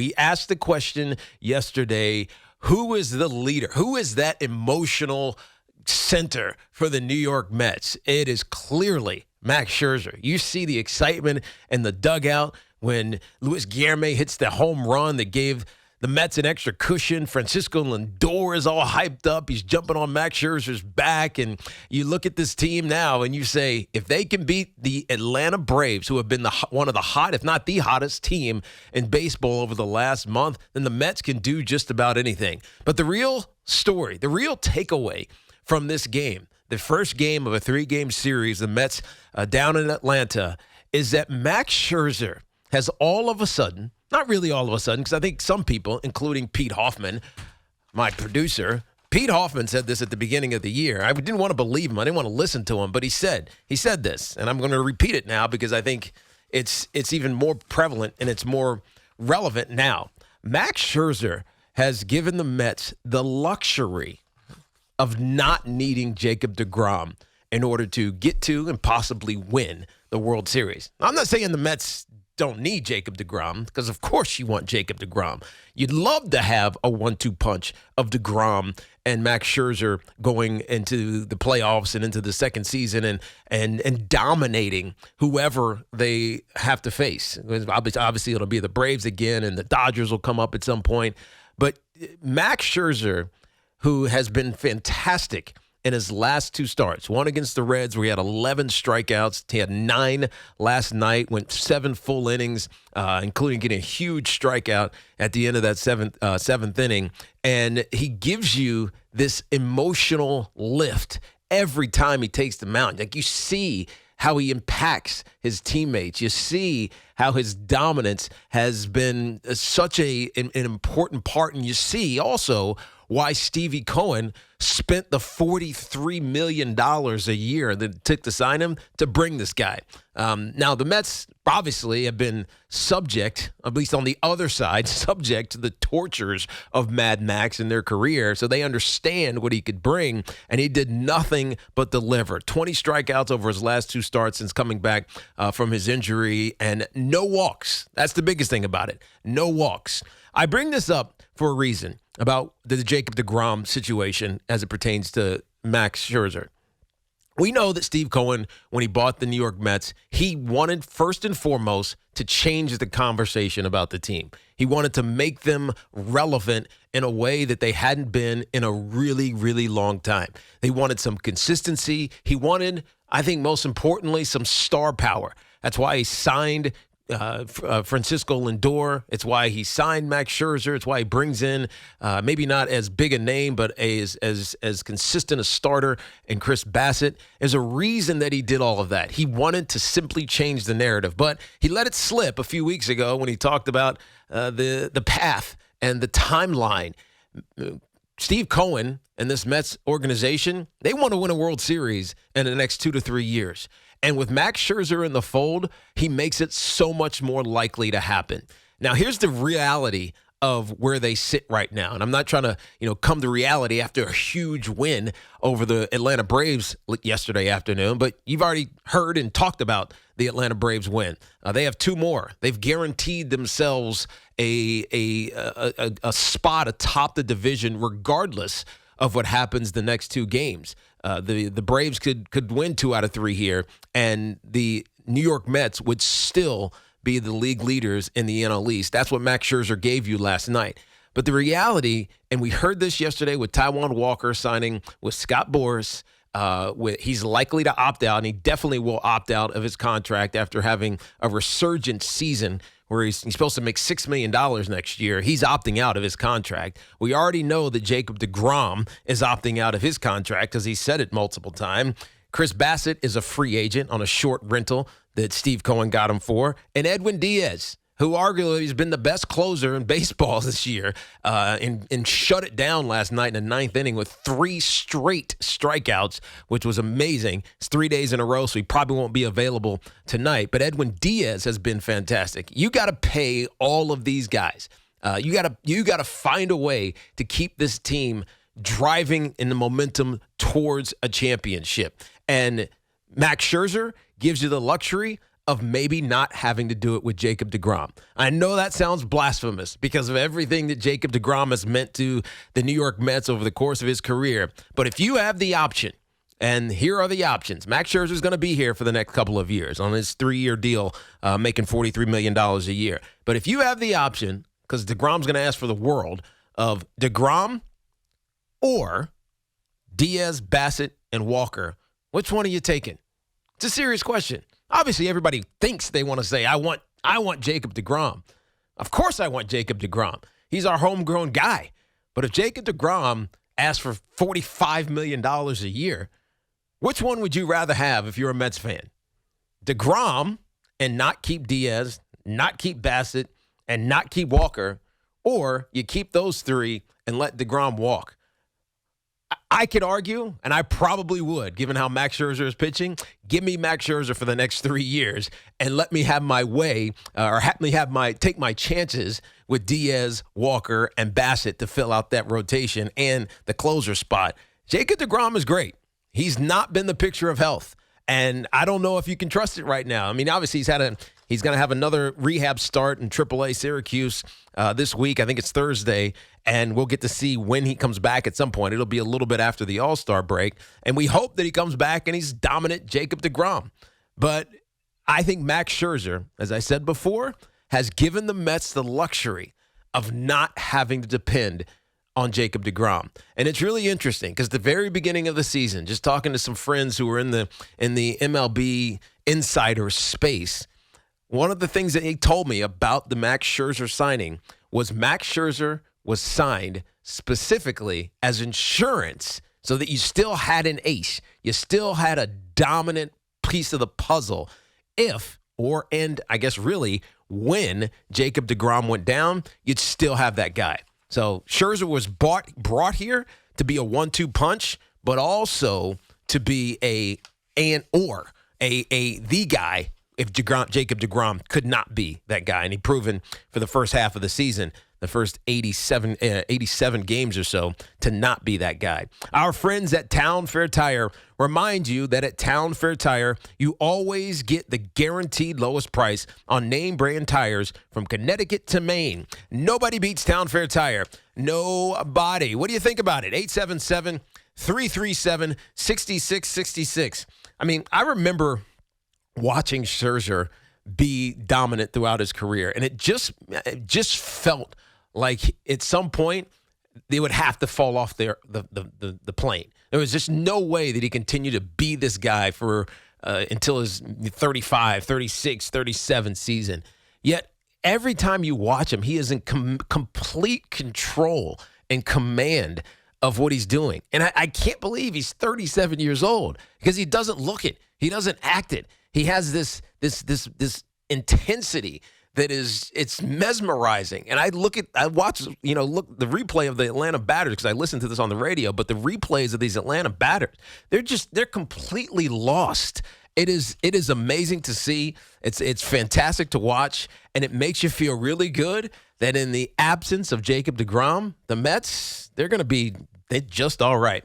We asked the question yesterday, who is the leader? Who is that emotional center for the New York Mets? It is clearly Max Scherzer. You see the excitement in the dugout when Luis Guillorme hits the home run that gave the Mets an extra cushion. Francisco Lindor is all hyped up. He's jumping on Max Scherzer's back. And you look at this team now and you say, if they can beat the Atlanta Braves, who have been one of the hot, if not the hottest team in baseball over the last month, then the Mets can do just about anything. But the real story, the real takeaway from this game, the first game of a 3-game series, the Mets down in Atlanta, is that Max Scherzer has all of a sudden, not really all of a sudden, because I think some people, including Pete Hoffman, my producer, Pete Hoffman said this at the beginning of the year. I didn't want to believe him. I didn't want to listen to him, but he said this, and I'm going to repeat it now because I think it's even more prevalent and it's more relevant now. Max Scherzer has given the Mets the luxury of not needing Jacob deGrom in order to get to and possibly win the World Series. I'm not saying the Mets don't need Jacob deGrom, because of course you want Jacob deGrom. You'd love to have a 1-2 punch of deGrom and Max Scherzer going into the playoffs and into the second season and dominating whoever they have to face. Obviously, it'll be the Braves again, and the Dodgers will come up at some point. But Max Scherzer, who has been fantastic in his last 2 starts, one against the Reds where he had 11 strikeouts. He had 9 last night, went 7 full innings, including getting a huge strikeout at the end of that seventh inning. And he gives you this emotional lift every time he takes the mound. Like, you see how he impacts his teammates. You see how his dominance has been such an important part. And you see also why Stevie Cohen spent the $43 million a year that it took to sign him to bring this guy. Now, the Mets obviously have been subject, at least on the other side, subject to the tortures of Mad Max in their career, so they understand what he could bring, and he did nothing but deliver. 20 strikeouts over his last 2 starts since coming back from his injury, and no walks. That's the biggest thing about it. No walks. I bring this up for a reason about the Jacob deGrom situation as it pertains to Max Scherzer. We know that Steve Cohen, when he bought the New York Mets, he wanted first and foremost to change the conversation about the team. He wanted to make them relevant in a way that they hadn't been in a really, really long time. They wanted some consistency. He wanted, I think most importantly, some star power. That's why he signed Francisco Lindor. It's why he signed Max Scherzer. It's why he brings in maybe not as big a name, but as consistent a starter in Chris Bassett. There's a reason that he did all of that. He wanted to simply change the narrative, but he let it slip a few weeks ago when he talked about the path and the timeline. Steve Cohen and this Mets organization, they want to win a World Series in the next 2 to 3 years. And with Max Scherzer in the fold, he makes it so much more likely to happen. Now, here's the reality of where they sit right now. And I'm not trying to, come to reality after a huge win over the Atlanta Braves yesterday afternoon, but you've already heard and talked about the Atlanta Braves win. They have 2 more. They've guaranteed themselves a spot atop the division regardless of what happens the next 2 games. The Braves could win 2 out of 3 here, and the New York Mets would still be the league leaders in the NL East. That's what Max Scherzer gave you last night. But the reality, and we heard this yesterday with Taijuan Walker signing with Scott Boras, he's likely to opt out, and he definitely will opt out of his contract after having a resurgent season where he's supposed to make $6 million next year. He's opting out of his contract. We already know that Jacob deGrom is opting out of his contract because he said it multiple times. Chris Bassett is a free agent on a short rental that Steve Cohen got him for. And Edwin Diaz, who arguably has been the best closer in baseball this year, and shut it down last night in the 9th inning with 3 straight strikeouts, which was amazing. It's 3 days in a row, so he probably won't be available tonight. But Edwin Diaz has been fantastic. You got to pay all of these guys. You got to find a way to keep this team driving in the momentum towards a championship. And Max Scherzer gives you the luxury of maybe not having to do it with Jacob deGrom. I know that sounds blasphemous because of everything that Jacob deGrom has meant to the New York Mets over the course of his career. But if you have the option, and here are the options. Max Scherzer is going to be here for the next couple of years on his 3-year deal, making $43 million a year. But if you have the option, because deGrom's going to ask for the world, of deGrom or Diaz, Bassett, and Walker, which one are you taking? It's a serious question. Obviously, everybody thinks they want to say, I want Jacob deGrom. Of course I want Jacob deGrom. He's our homegrown guy. But if Jacob deGrom asks for $45 million a year, which one would you rather have if you're a Mets fan? deGrom and not keep Diaz, not keep Bassett, and not keep Walker, or you keep those three and let deGrom walk? I could argue, and I probably would, given how Max Scherzer is pitching, give me Max Scherzer for the next 3 years and let me have my way, or take my chances with Diaz, Walker, and Bassett to fill out that rotation and the closer spot. Jacob deGrom is great. He's not been the picture of health, and I don't know if you can trust it right now. I mean, obviously he's going to have another rehab start in AAA Syracuse this week. I think it's Thursday, and we'll get to see when he comes back at some point. It'll be a little bit after the All-Star break, and we hope that he comes back and he's dominant Jacob deGrom. But I think Max Scherzer, as I said before, has given the Mets the luxury of not having to depend on Jacob deGrom. And it's really interesting because the very beginning of the season, just talking to some friends who were in the MLB insider space, one of the things that he told me about the Max Scherzer signing was Max Scherzer was signed specifically as insurance so that you still had an ace. You still had a dominant piece of the puzzle really when Jacob deGrom went down, you'd still have that guy. So Scherzer was brought here to be a 1-2 punch, but also to be the guy if Jacob deGrom could not be that guy. And he proven for the first half of the season, the first 87 games or so, to not be that guy. Our friends at Town Fair Tire remind you that at Town Fair Tire, you always get the guaranteed lowest price on name brand tires from Connecticut to Maine. Nobody beats Town Fair Tire. Nobody. What do you think about it? 877-337-6666. I mean, I remember watching Scherzer be dominant throughout his career, and it just felt like at some point they would have to fall off the plane. There was just no way that he continued to be this guy for until his 35, 36, 37 season. Yet every time you watch him, he is in complete control and command of what he's doing. And I can't believe he's 37 years old because he doesn't look it. He doesn't act it. He has this intensity that it's mesmerizing. And I watch the replay of the Atlanta batters because I listened to this on the radio, but the replays of these Atlanta batters, they're completely lost. It is amazing to see. It's fantastic to watch, and it makes you feel really good that in the absence of Jacob deGrom, the Mets, they're just all right.